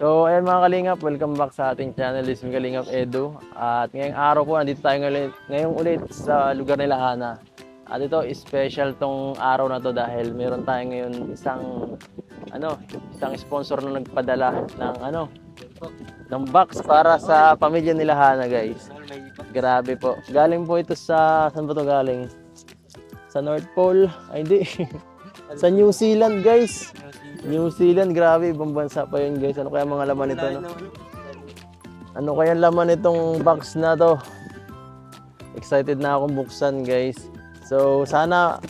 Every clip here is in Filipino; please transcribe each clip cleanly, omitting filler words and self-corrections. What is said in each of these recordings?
So, ayan mga Kalingap, welcome back sa ating channel, is Kalingap Edu. At ngayong araw po, nandito tayo ngayong ulit sa lugar nila Hana. At ito, special tong araw na to dahil meron tayo ngayon isang sponsor na nagpadala ng box para sa pamilya nila Hana, guys. Grabe po. Galing po ito sa, saan ba ito galing? Sa North Pole? Ay, hindi. Sa New Zealand, guys. New Zealand, grabe, ibang bansa pa yun, guys. Ano kaya mga laman nito, no? Ano kaya laman nitong box na to? Excited na akong buksan, guys. So, sana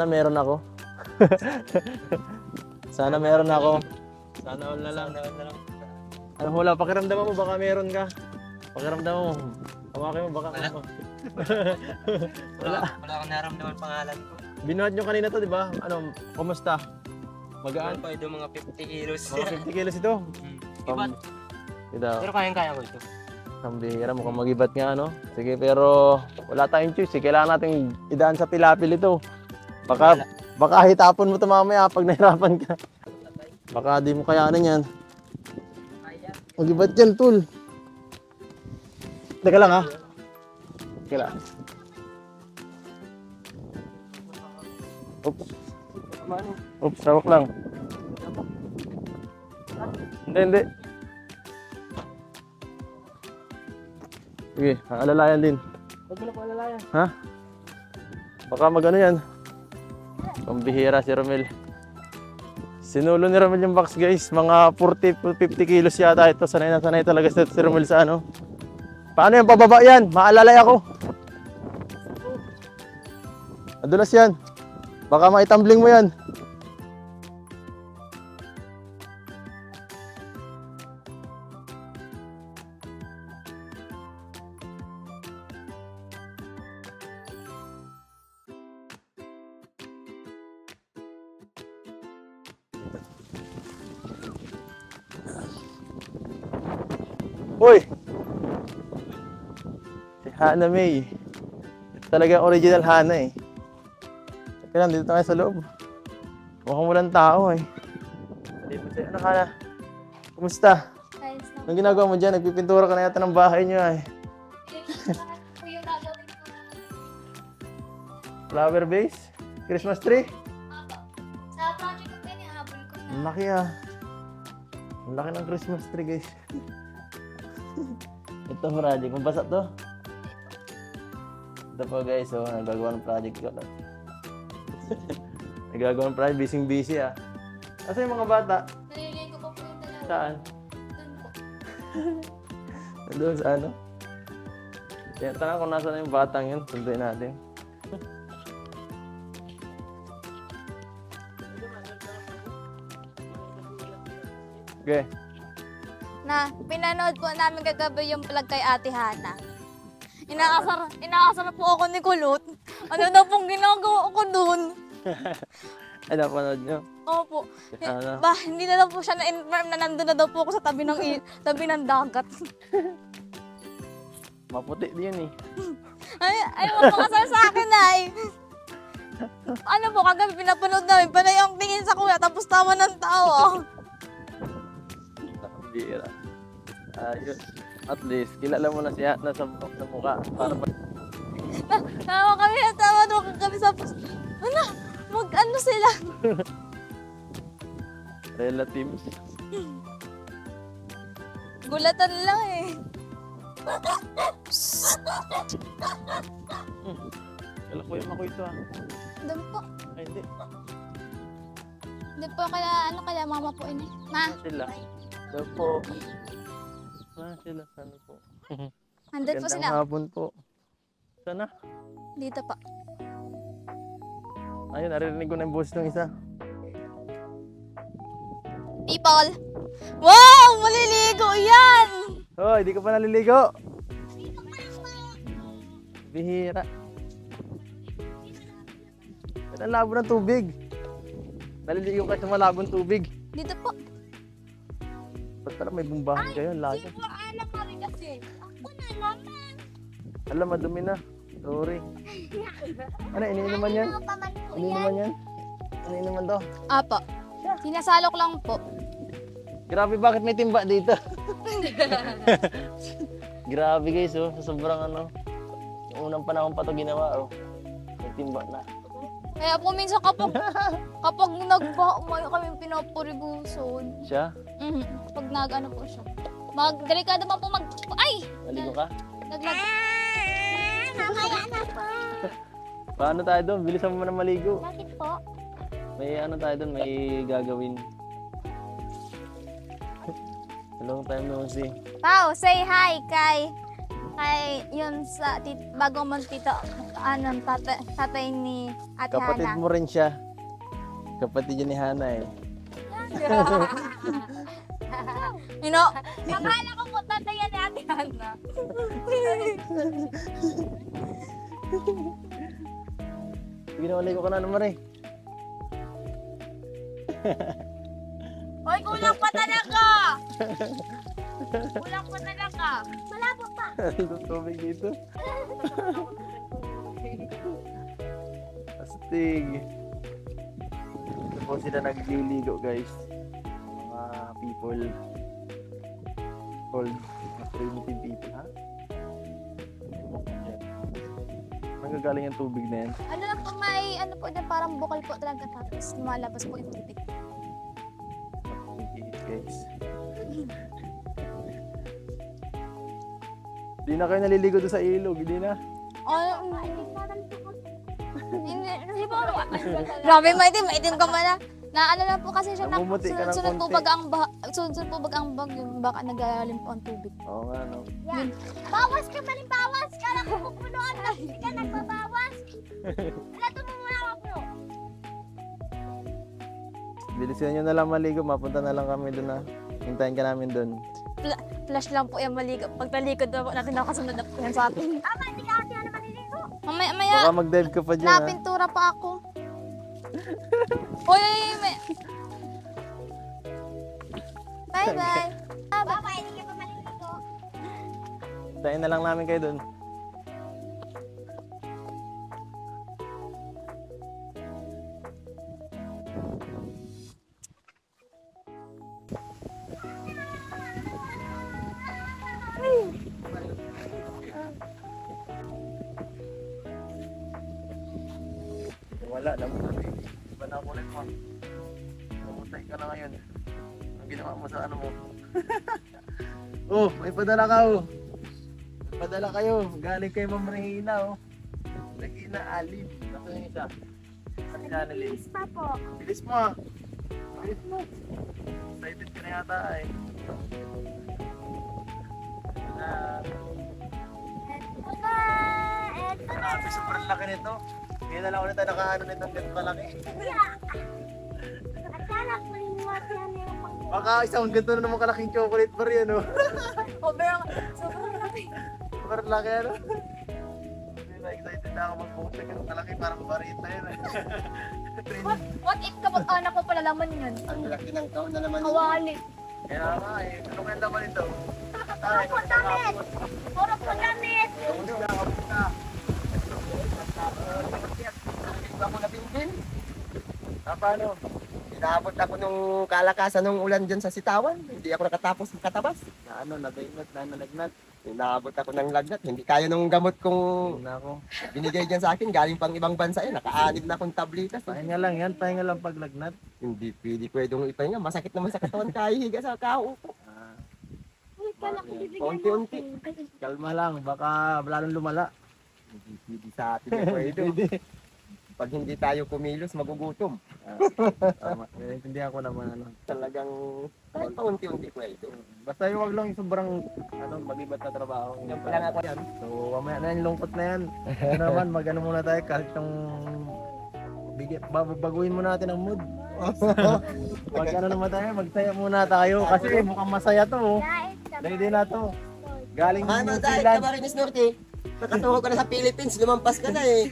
meron ako. Sana meron ako. Sana all na lang. Ano wala, pakiramdaman mo, baka meron ka. Pakiramdaman mo. Hawakin mo, baka wala akong naramdaman pangalan ko. Binuhat nyo kanina to, di ba? Ano, kumusta? Magaan? Pa ito mga 50 kilos. Mga 50 kilos ito? Ibat. Pero kayang-kaya ko ito. Ang bihira, mukhang mag-ibat nga, no? Sige, pero wala tayong choice. Kailangan natin idaan sa pilapil ito. Baka hitapon mo ito mamaya pag nahirapan ka. Baka di mo kayanan yan. Mag-ibat yan, tol. Teka lang, ha? Teka lang. Oops, sawak lang. Hindi. Sige, alalayan din. Huwag mo na po alalayan. Ha? Baka magano yan. Pambihira si Romel. Sinulo ni Romel yung box, guys. Mga 40-50 kilos yata ito. Sanay na sanay talaga si Romel sa ano. Paano yung pababa yan? Maalalay ako. Adulas yan. Baka maitambling mo yan. Uy! Si Hana May. Ito talaga original Hana eh. Teka lang, dito tayo sa loob. Mukhang walang tao eh. Ano Hana? Kumusta? Anong ginagawa mo dyan? Nagpipintura ka na yata ng bahay niyo eh. Flower vase? Christmas tree? Sa project ko din, habol ko na. Ang laki ah. Ang laki ng Christmas tree, guys. Ito project. Kung basa to? Ito po, guys. So, nagagawa ng project ko. Nagagawa ng project. Busy ah. Asa yung mga bata? Nalilay ko pa po yung dalawa. Saan? Doon po. Doon sa ano? Kaya tanong kung nasa na yung batang yun. Sunduin natin. Okay. Na, pinanood po namin kagabi yung vlog kay Ate Hana. Inaasar po ako ni Kulot. Ano daw pong ginagawa ko doon? Ay, napanood nyo? Opo. Ano? Hindi na daw po siya na-inform na nandun na daw po ako sa tabi ng dagat. Maputi din eh. Ay, mapakasal sa akin ay. Ano po, kagabi pinapanood namin, panay ang tingin sa kuya, tapos tawa ng tawa. Bira. Ayos. At least, kilala mo na siya na sa mukha. Para pa... Tawa kami, tawa doon kami sa... Ano? Mag-ano sila? Relatives. Gulatan lang eh. Kala ko yung ako ito ah. Doon po. Ay, hindi. Doon po kaya mama po ini. Ma? Saan sila? Doon po. Saan sila? Saan po? Andun po Gandang sila. hapon po. Sana? Dito po. Ayun, narinig ko na yung boses ng isa. People! Wow! Maliligo yan! Hoy, di ka pa naliligo. Bihira. Ang labo ng tubig. Naliligo ka sa malabong tubig. Dito po. Ba't pala may bumbahan kayo? Layo. Hindi po alam ka rin kasi. Ako na naman. Alam, madumi na. Sorry. Ano, iniinuman yan? Iniinuman yan? Iniinuman to? Apo. Sinasalok lang po. Grabe, bakit may timba dito? Grabe guys, oh. Sa sobrang ano. Yung unang panahon pa to ginawa, oh. May timba na. Kaya po minsan kapag umayo kami pinapuriguson. Siya? Pag nag-ano po siya. Delikado pa po ay! Maligo ka? Naglag. Mamaya na po. Paano tayo doon? Bilisan mo na maligo. Bakit po? May ano tayo doon, may gagawin. Long time no see. Pao, say hi kay yun sa bago man tito tatay ni Ate Kapatid Hana. mo rin siya. Kapatid yun ni Hana eh. Akala ko po tatay yan ni Ate Hana. Sige na, maligo ka na naman eh. Hoy, kulang pa talaga! Kulang pa talaga! Malabo pa. Ang tubig dito. Astig. Ito po sila nagliligo guys. Mga people. Called primitive people, ha? Nagagaling ang tubig na yan. Ano lang po may, ano po dyan, parang bukal po talaga tapos lumalabas po yung tubig. Guys. Di na kayo naliligo doon sa ilog, hindi na. Hindi po. Grabe, maitim ka man. Na ano lang po kasi siya, Namumuti ka ng sunod po konti. sunod po ang bagyo, baka nagalalim po ang tubig. Oo nga, no. Yan. Bawas ka pa rin, bawas. Kala ko pupunuan na. Hindi ka nagbabawas. Wala tumumula ako bro. Bilisan nyo na lang maligo, mapunta na lang kami doon na. Hintayin ka namin doon. Flash lang po yung maligo. Pag talikod na po natin nakasunod na po yan sa atin. Ama, hindi ka kasi na maliligo. Mamaya, Baka mag-dive ka pa dyan, ha? napintura pa ako. Uy, bye-bye. Baba, hindi ka pa maliligo. Hintayin na lang namin kayo doon. Wala, naman. Iba na kulit mo. Namutay ka na ngayon. Ang ginawa mo sa ano mo. Oh, may padala ka oh. May padala kayo. Galing kay Ma'am Regina oh. Regina Alim. Ito yung isa. Sa channel eh. Please pa po. Bilis mo ah. Bilis mo. Excited ka na yata eh. Papa, eto na. Grabe, sobrang laki nito. Kaya na lang ulit tayo nakaano nito. Ganito kalaki. Akala ko rin mo at yan yung pang... Baka isang ganito na naman kalaking chocolate bar yan oh. Sobrang laki. Sobrang laki ano. Hindi na excited na ako mag-post na ganun kalaki. Parang barita yun eh. What if kapag anak ko pala laman yun? Ang laki ng taon na naman. Kawali. Kaya nga eh. Ano kaya naman ito? Puro po damit! Puro po damit! Paano? Inabot ako nung kalakasan ng ulan dyan sa Sitawan. Hindi ako nakatapos katabas. Na ano, nadainat, na nalagnat. Inabot ako ng lagnat. Hindi kaya nung gamot kong Huwag na ako. binigay dyan sa akin. Galing pang ibang bansa yun. Naka-anib na akong tablitas. Pahinga lang yan, pahinga lang pag lagnat. Hindi pwedeng ipahinga. Masakit naman sa katawan kahit higa sa kaupo. Ah, Uy, kala ko bibigyan mo Paunti-unti. ako. kalma lang, baka lalong lumala. Hindi sa atin na pwede. Pag hindi tayo kumilos, magugutom. Tama, naiintindihan ko naman ano. Talagang kahit paunti-unti pwede. Basta yung wag lang yung sobrang ano, mag-ibat na trabaho. Yan pala nga ako yan. So, mamaya na yung lungkot na yan. Ano naman, mag-ano muna tayo kahit yung baguhin muna natin ang mood. Pag ano naman tayo, magsaya muna tayo kasi mukhang masaya to. Oh. Dahil sa Ready na to. Galing Ano New dahil Zealand. Camarines Norte? Nakatungkol ka na sa Philippines, lumampas ka na eh.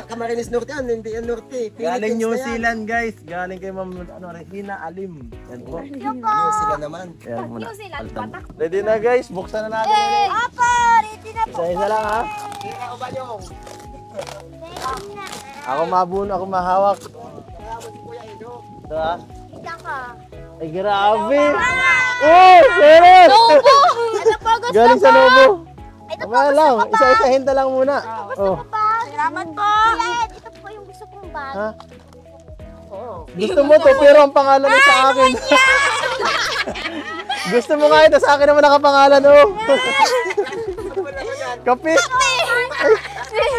Camarines Norte yan, hindi yan Norte. Galing Philippines New na yan. Zealand guys. Galing kay Ma'am ano, Regina Alim. Yan po. New Zealand naman. Yan muna. New Zealand, Paltan. patak. Ready na guys, buksan na natin. ulit. Apa, ready na po. Isa-isa lang ha. Tira o ba yung? Ready na. Ako mabuno, ako mahawak. Salamat si Kuya Edo. Ito ha. Isa ka. Ay grabe. Oh, meron! Lobo! Ano po gusto Galing sa mo? lobo. Ito po Mamaya gusto lang, ko ba? isa-isahin na lang muna. Oh. Salamat po! Kuya Ed, ito po yung gusto kong bag. Ha? Gusto mo to, pero ang pangalan ay sa akin. Gusto mo nga ito, sa akin naman nakapangalan, oh. Kape. Ay,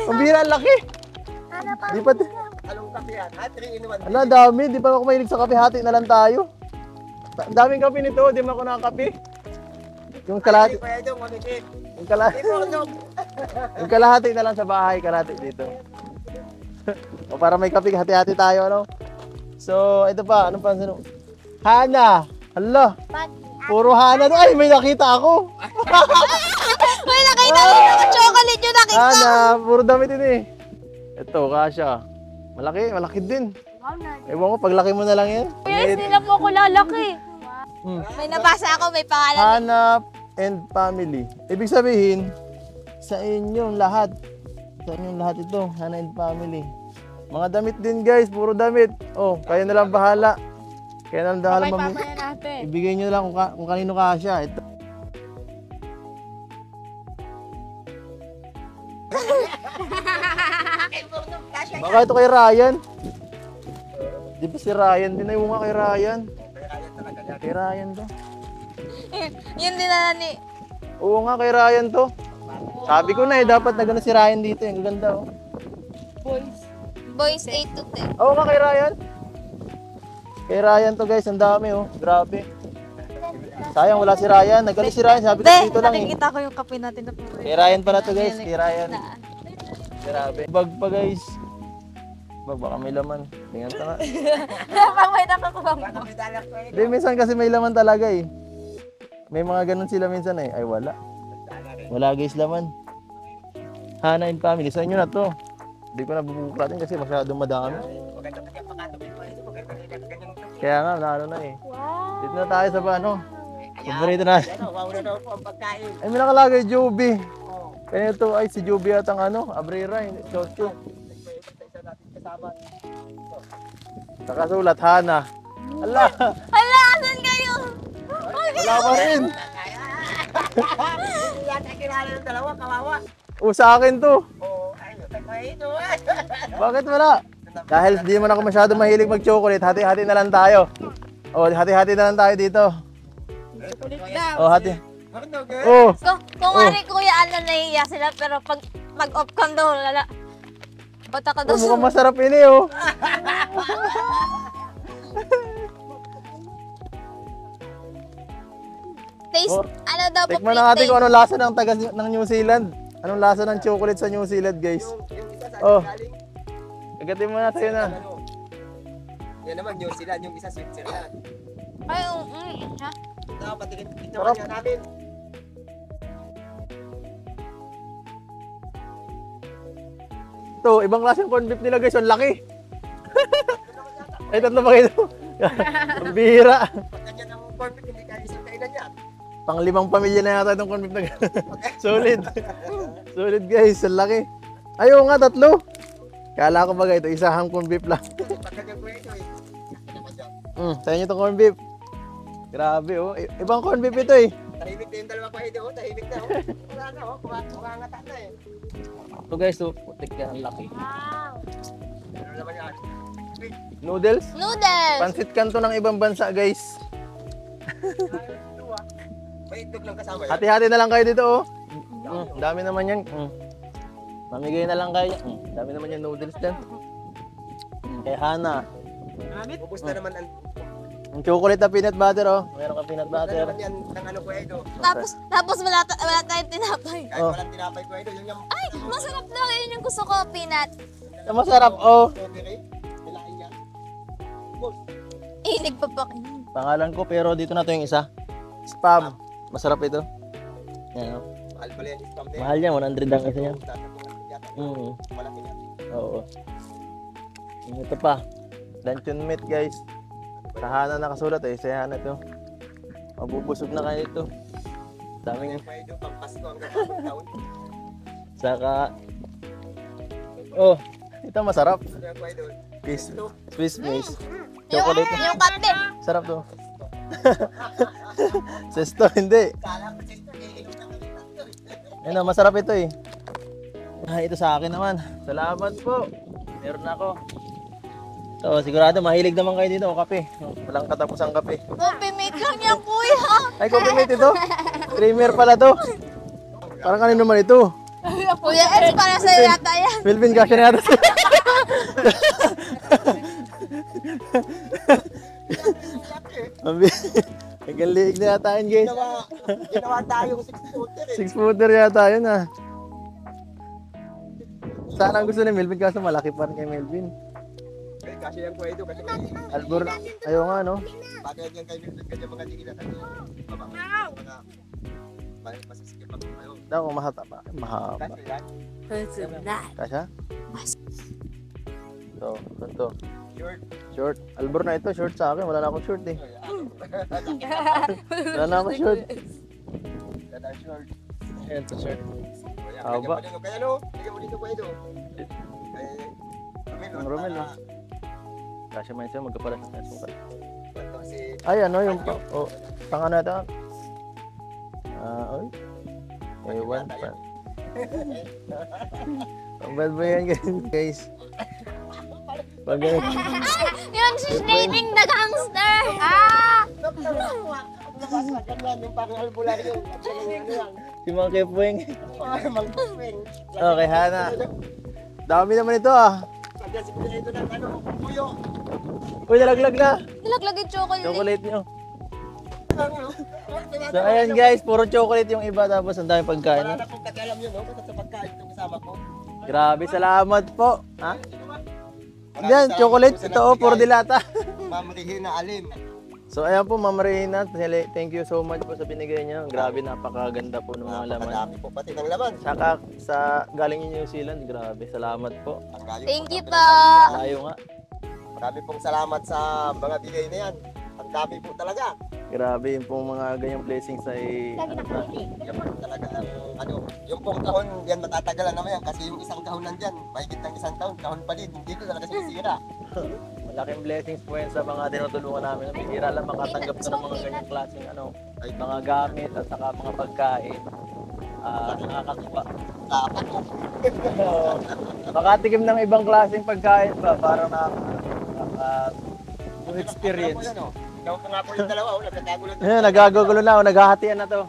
ang bira, ang laki. Ano pa? Di pa, Anong kape yan? 3 in 1. ala, dami. Di pa ako mahilig sa kape, hati na lang tayo. Ang daming kape nito, di mo ako nakakape. Yung kalahati, Kuya Edo, mamigit. yung kalahati, Ito, ano? yung kalahati na lang sa bahay, kalahati dito. O para may kape, hati-hati tayo, ano? So, ito pa, ano pa? Hana. Hala, Bag. puro Hana. Ay, may nakita ako. May nakita ko yung chocolate yung nakita. Hana, puro damit yun eh. Ito, kasha. Malaki, malaki din. Ewan ko, paglaki mo na lang yan. Yes, hindi na po ako lalaki. May nabasa ako, may pangalan. Hanap and family. Ibig sabihin, sa inyong lahat. Sa inyong lahat ito, Hana and family. Mga damit din guys, puro damit. Oh, kayo na lang bahala. Kaya na lang bahala Mamaya natin. ibigay nyo lang kung kanino kasya. Ito. Baka ito kay Ryan. Di ba si Ryan din? Ayaw nga kay Ryan. Kay Ryan to. Yun din na ni... Oo nga, kay Ryan to. Sabi ko na dapat na gano'n si Ryan dito. Ang ganda oh. Boys 8 to 10. Oo nga, kay Ryan. Kay Ryan to guys, ang dami oh. Grabe. Sayang wala si Ryan. Nagano si Ryan, sabi ko Be, dito lang eh. nakikita ko yung kape natin na po. Kay Ryan pala to guys, kay Ryan. Grabe. Bag pa guys. Bag, baka may laman. Tingnan ka nga. Pamay na ko bang Baka may dalak ko Di, minsan kasi may laman talaga eh. May mga ganun sila minsan eh. Ay wala. Wala guys laman. Hana and family. Sa inyo na to. Hindi ko na bubuklatin kasi masyadong madami. Maganda kasi ang pakatapin ko ito. Maganda kasi ganyan ito. Kaya nga, naano na eh. Dito na tayo sa ano. Paborito na. Ano, wow na daw po ang pagkain. Ay, may nakalagay, Joby. Oh. Kaya ito ay si Joby at ang Abrera. Chocho. Isa natin kasama. Nakasulat, Hana. Ala, Hala, asan kayo? wala pa rin. Hindi yata kilala ng dalawa, kawawa. O, sa akin to. Oo, ayun, tayo ito. Bakit wala? Dahil di man ako masyado mahilig mag-chocolate, hati-hati na lang tayo. O, hati-hati na lang tayo dito. O, hati. Ano, girl? O, Kung ano kuya, ano nahihiya sila, pero pag off cam daw, lala. Bata ka daw mukhang masarap ini oh. taste, Oh, ano daw po Tikman natin kung anong lasa ng taga ng New Zealand. Anong lasa ng chocolate sa New Zealand, guys. Yung isa sa Oh. galing. Agatin mo na tayo na. Ano? Yan naman, New Zealand, yung isa Switzerland. Ay, ha? Ito, patingin Sarap. nga namin. Ito, ibang klase ng corned beef nila, guys. Ang laki. Ay, tatlo pa kayo. Ang bihira. Pag ganyan ang corn beef, hindi kaya isang kainan yan. Pang 5 pamilya na yata itong corned beef na Solid. Solid, guys. Ang laki. Ayaw nga, tatlo. Kala ko ba ito, isahang corned beef lang. Pag ganyan ko ito eh. Ano naman dyan? Sa inyo itong corned beef. Grabe, oh. Ibang corned beef ito eh. Tahimik na yung dalawa ko ito, oh. Tahimik na, oh. Wala na, oh. Kumangata na eh. Ito, guys, oh. Putik yan, ang laki. Wow. Ano naman yan? Noodles. Noodles! Pansit kanto ng ibang bansa, guys. May itlog lang kasama yan. Hati-hati na lang kayo dito, oh. Dami naman yan. Mamigay na lang kayo. Dami naman yan noodles din. Kay Hana. Ubus na naman ang... Yung chocolate na peanut butter, oh. Meron ka peanut Ubus na butter. naman yan ng ano ko ito. Tapos wala tayong tinapay. Kahit Oh. walang tinapay ko ito, yun yung... Ay, masarap daw. Yun yung gusto ko, peanut. Ang masarap, oh. Strawberry. Nilain niya. Inig pa pa. Pangalan ko, pero dito na to yung isa. Spam. Masarap ito. Yan, oh. Mahal pala yan, spam na yan. Mahal yan, 100 ang isa niya. Mm. Malaki yan. Oo. Ito pa. Luncheon meat, guys. Sa Hana nakasulat eh. Sa Hana to. Mabubusog na kayo ito. Daming... Pa ito, pang Pasko hanggang bagong taon. Saka... Oh, ito masarap. Ano yung ko ito? Swiss miss. Yung Chocolate. kape. Sarap to. Sesto, hindi. Kala ko sisto, iinom na kami tatlo. Ayun na, masarap ito eh. Ito sa akin naman. Salamat po. Meron ako. So, sigurado mahilig naman kayo dito. Kape. Walang katapusang kape. Coffee mate lang yan, kuya. Ay, coffee mate ito. Creamer pala to. Parang kanino naman ito. Kuya Eds, para sa'yo yata yan. Melvin, kasya na yata. Hanggang liig na yata yun, guys. Ginawa tayong 6-footer eh. 6-footer yata yun ah. Sana ang gusto ni Melvin kaso malaki pa rin kay Melvin. Eh, kasi yung kwento, kasi may Albor, ayaw nga no. bagay yan kayo, ganyan mga tingin na mga masisikip ako kayo. Daw, mahata pa. Mahaba. Kasi yan, Kasya? Ito. short. Short. Albor na ito, short sa akin. Wala na akong short eh. Wala na akong short. Dada short. Ayan, ito short. Kaya Haba. kaya no, bigyan mo dito kwento. Ang Romel ah. Kasya man siya, magkapala sa tayo. Kasi Ay, ano yung pang ano ito? Oy. Ewan pa. Ang bad ba yan guys? Pag Yung dating na gangster. Ah! yung parang albularyo. si Mang Kepweng. Mangkuswing. Okay, Hana. Dami naman ito ah. Sabi si Kuya ito ng ano, puyo. Uy, nalaglag na. Nilaglag yung chocolate. Chocolate nyo. So, ayan guys, puro chocolate yung iba tapos ang dami pagkain. Wala na pong katialam yun, no? Basta sa pagkain itong kasama ko. Grabe, salamat po. Ha? Maraming Yan, salamat chocolate. po sa Ito oh, puro nagbigay. dilata. Ma'am Regina Alim. So, ayan po, Ma'am Reyna. Thank you so much po sa binigay niyo. Grabe, napakaganda po ng mga laman. Napakadami po pati ng laman. Saka sa galing New Zealand, grabe, salamat po. Ang layo Thank po you ng po. pinagalingan. Layo nga. Marami pong salamat sa mga bigay na yan. Ang dami po talaga. Grabe, yung pong mga ganyang blessings ay ano na. Yan po talaga ang ano. Yung pong kahon, yan matatagalan naman yan. Kasi yung isang kahon nandyan, mahigit ng isang taon, kahon pa din. Hindi ko talaga sinisira. Malaking blessings po yan sa mga tinutulungan namin. Bihira lang makatanggap na ng mga ganyang klaseng ano, ay mga gamit at saka mga pagkain. Nakakatuwa. Dapat po. Makatikim ng ibang klaseng pagkain ba para new experience. Ikaw pa nga po yung dalawa, nagkakagulo na. Ayan, nagagugulo na, naghahatian na to.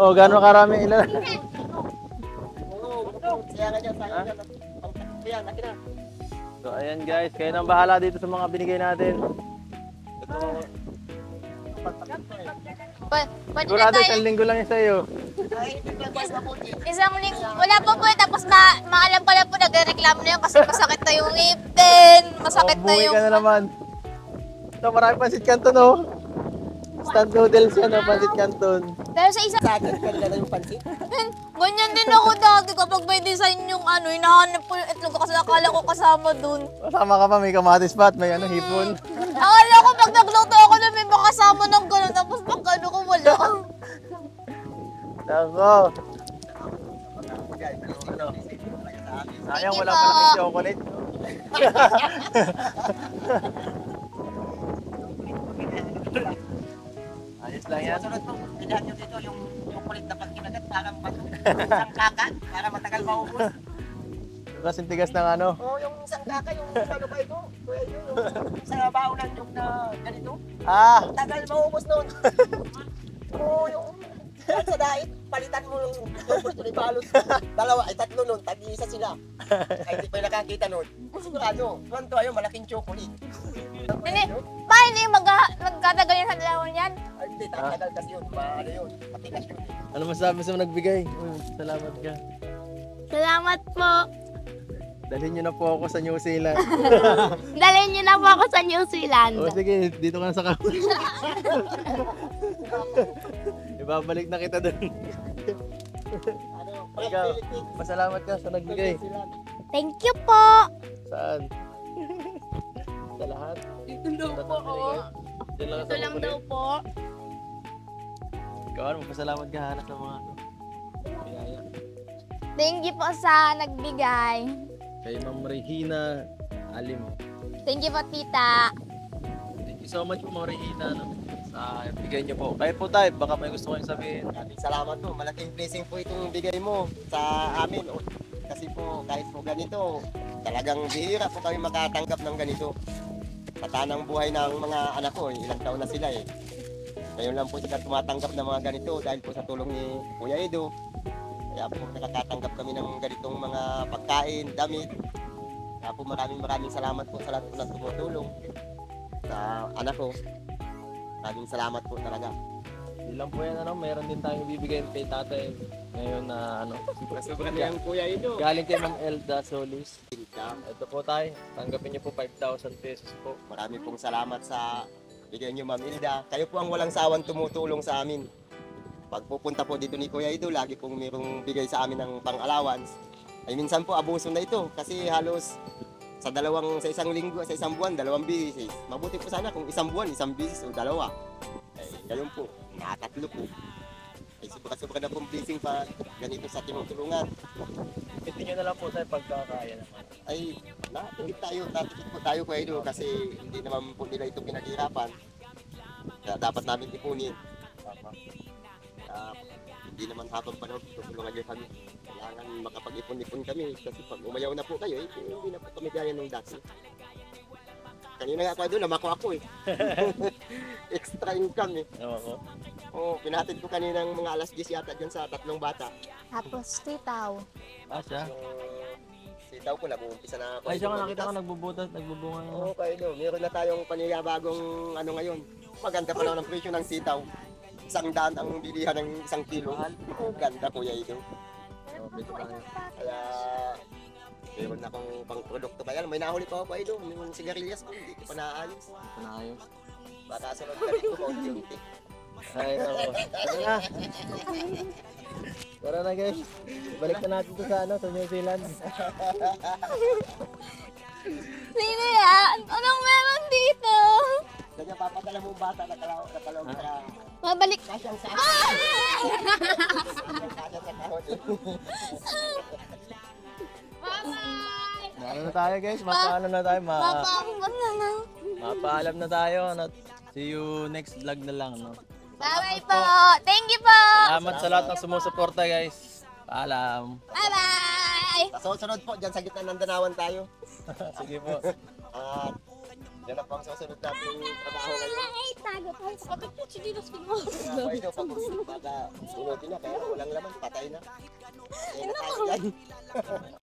Oh, gano'ng karami ilan? Oo, kaya nga dyan, sayang dyan. Kaya, laki na. So, ayan guys, kayo nang bahala dito sa mga binigay natin. Ito, Pwede na sigurado tayo. isang linggo lang yun sa'yo. Isang linggo. Wala po po. Tapos maalam pala po nagreklamo na yun kasi masakit na yung ngipin. Masakit na Buwi yung... ka na naman. Ito, marami pansit canton, oh. Instant noodles yan, oh, pansit canton. Pero sa isang... Sa akin, kanila na yung pansit. Ganyan din ako dati kapag may design yung ano, hinahanap ko yung itlog kasi akala ko kasama dun. Kasama ka pa, may kamatis pa at may ano, hipon. Akala ko pag nagluto ako na may makasama ng gano'n tapos pag ano ko wala. Nako. Sayang, wala po. pala may chocolate. Ayos lang yan. Sunod po, pilihan nyo dito yung kulit na pag kinagat para isang kakat, para matagal maubos. Kasing tigas ng ano. Oo, yung isang kaka, yung ano ba ito? Kuya nyo, yung sa baunan yung na ganito. Ah! Tagal maubos nun. Oo, yung sa dait, palitan mo yung tuloy balot. Dalawa, ay tatlo nun, tag-iisa sila. Ay, hindi pa yung nakakita nun. Sigurado, kwanto ayo, malaking chocolate. Hindi, paano hindi magkatagal yan sa dalawa niyan? Ay, hindi, tagal kasi yun, ano yun, matigas yun. Ano masabi sa nagbigay? Salamat ka. Salamat po. Dalhin nyo na po ako sa New Zealand. Dalhin niyo na po ako sa New Zealand. O sige, dito ka na sa kamay. Ibabalik na kita doon. Ano, Ikaw, Philippines. pasalamat ka sa nagbigay. Thank you po. Saan? Sa lahat? Ito daw po ako. Diyan lang Ito lang daw po. Ikaw, ano, magpasalamat ka Hana sa mga ano. Biyaya. Thank you po sa nagbigay. Kay Ma'am Regina Alim. Thank you po, tita. Thank you so much po Ma'am Regina. No? Sa bigay niyo po. Kayo po tayo, baka may gusto kayong sabihin. Maraming salamat po. Malaking blessing po itong bigay mo sa amin. Kasi po, kahit po ganito, talagang bihira po kami makatanggap ng ganito. Patanang buhay ng mga anak ko, ilang taon na sila eh. Ngayon lang po sila tumatanggap ng mga ganito dahil po sa tulong ni Kuya Edo. Kaya po nakakatanggap kami ng ganitong mga pagkain, damit. Kaya po maraming salamat po sa lahat ng tumutulong sa anak ko. Maraming salamat po talaga. Hindi lang po yan, meron din tayong bibigay kay tatay ngayon na Sobrang yan Kuya Edo. galing kay Ma'am Elda Solis. Ito po tayo, tanggapin niyo po 5,000 pesos po. Marami pong salamat sa bigay niyo Ma'am Ilda. Kayo po ang walang sawang tumutulong sa amin. Pag pupunta po dito ni Kuya Edo, lagi pong mayroong bigay sa amin ng pang-allowance. Ay minsan po abuso na ito kasi halos sa isang linggo, sa isang buwan, 2 bisis. Mabuti po sana kung isang buwan, 1 bisis o 2. Ay ngayon po, 3 po. Ay sobra na pong blessing pa ganito sa tinutulungan. Ito nyo na lang po tayo pagkakaya naman. Ay natipid po tayo Kuya Edo kasi hindi naman po nila ito pinaghirapan. Kaya dapat namin ipunin. Hindi naman habang panahon tutulungan niyo kami. Kailangan makapag-ipon-ipon kami kasi pag umayaw na po kayo, hindi na po kami gaya nung dati. Kanina nga ako doon, namako ako eh. Extra income eh. Ako. Oo, pinatid ko kanina ng mga alas 10 yata dyan sa 3 bata. Tapos, titaw. Siya? So, sitaw ko, nag-uumpisa na ako. Ay, siya ka nakita ko nagbubunga. Oo, kayo doon. Meron na tayong panigabagong ano ngayon. Maganda pa naman ang presyo ng sitaw. 100 ang bilihan ng 1 kilo. Oo, ganda Kuya Edo. Kaya meron na akong pang produkto. Kaya may nahuli pa ako Edo. Yung sigarilyas ko, hindi ko pa naayos. Panayos. Baka sunod ka rin ko kaunti-unti. Ay, ako. Tara na. Tara na guys. Balik na natin to sa New Zealand. Sino yan? Anong meron dito? Kanya papadala mo bata na kalawag sa Mabalik. kasyang sa kasyang sa kahon. Ano na tayo guys? Mapaalam na tayo. Mapakot na lang. Mapaalam na tayo. See you next vlog na lang. No? Bye-bye po. Thank you po. Salamat sa lahat ng sumusuporta guys. Paalam. Bye-bye. Sa susunod po, dyan sa gitna ng Danawan tayo. Sige po. At yan na po ang susunod natin trabaho ngayon. Ay, tago tayo. Bakit po si Dinos kinuha? Kaya ito, pag baka sunutin na, kaya walang laman, patay na. Eh, nakain yan.